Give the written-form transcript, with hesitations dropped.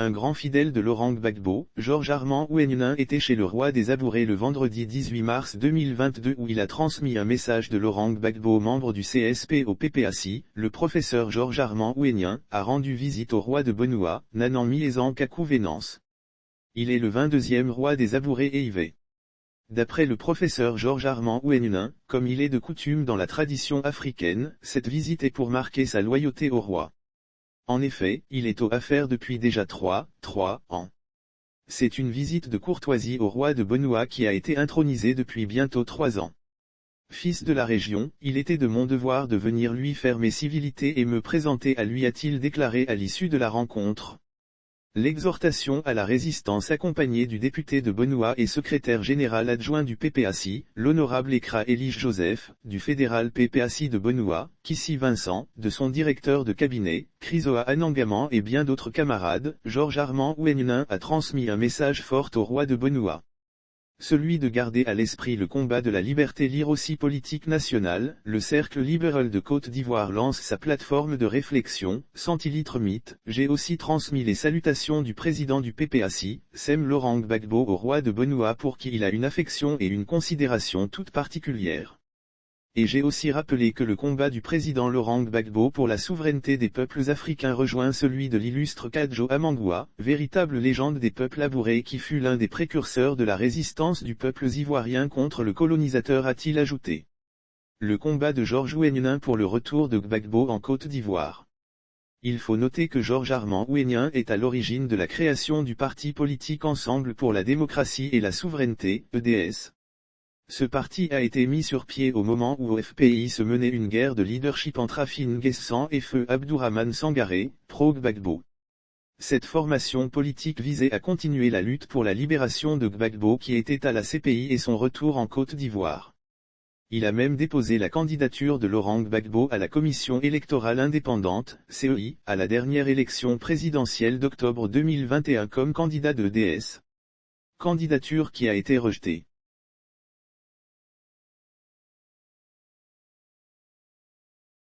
Un grand fidèle de Laurent Gbagbo, Georges Armand Ouénelin était chez le roi des Abourés le vendredi 18 mars 2022 où il a transmis un message de Laurent Gbagbo, membre du CSP au PPACI. Le professeur Georges Armand Ouénelin a rendu visite au roi de Bonua, Nanan Miezan Kakou Venance. Il est le 22e roi des Abourés et Yvé. D'après le professeur Georges Armand Ouénelin, comme il est de coutume dans la tradition africaine, cette visite est pour marquer sa loyauté au roi. En effet, il est aux affaires depuis déjà 3 ans. C'est une visite de courtoisie au roi de Bonua qui a été intronisé depuis bientôt 3 ans. Fils de la région, il était de mon devoir de venir lui faire mes civilités et me présenter à lui, a-t-il déclaré à l'issue de la rencontre. L'exhortation à la résistance accompagnée du député de Bonua et secrétaire général adjoint du PPACI, l'honorable Ekra Elige Joseph, du fédéral PPACI de Bonua, Kissi Vincent, de son directeur de cabinet, Chrysoa Anangaman et bien d'autres camarades, Georges Armand Ouénelin a transmis un message fort au roi de Bonua. Celui de garder à l'esprit le combat de la liberté, lire aussi politique nationale. Le Cercle libéral de Côte d'Ivoire lance sa plateforme de réflexion, Centilitre Mythe. J'ai aussi transmis les salutations du président du PPACI, Sem Laurent Gbagbo, au roi de Bonua pour qui il a une affection et une considération toute particulière. Et j'ai aussi rappelé que le combat du président Laurent Gbagbo pour la souveraineté des peuples africains rejoint celui de l'illustre Kadjo Amangua, véritable légende des peuples abourés qui fut l'un des précurseurs de la résistance du peuple ivoirien contre le colonisateur, a-t-il ajouté. Le combat de Georges Ouénelin pour le retour de Gbagbo en Côte d'Ivoire. Il faut noter que Georges Armand Ouénelin est à l'origine de la création du parti politique Ensemble pour la démocratie et la souveraineté, EDS. Ce parti a été mis sur pied au moment où au FPI se menait une guerre de leadership entre Afin Guessan et Feu Abdourahmane Sangaré, pro-Gbagbo. Cette formation politique visait à continuer la lutte pour la libération de Gbagbo qui était à la CPI et son retour en Côte d'Ivoire. Il a même déposé la candidature de Laurent Gbagbo à la Commission électorale indépendante, CEI, à la dernière élection présidentielle d'octobre 2021 comme candidat de EDS. Candidature qui a été rejetée.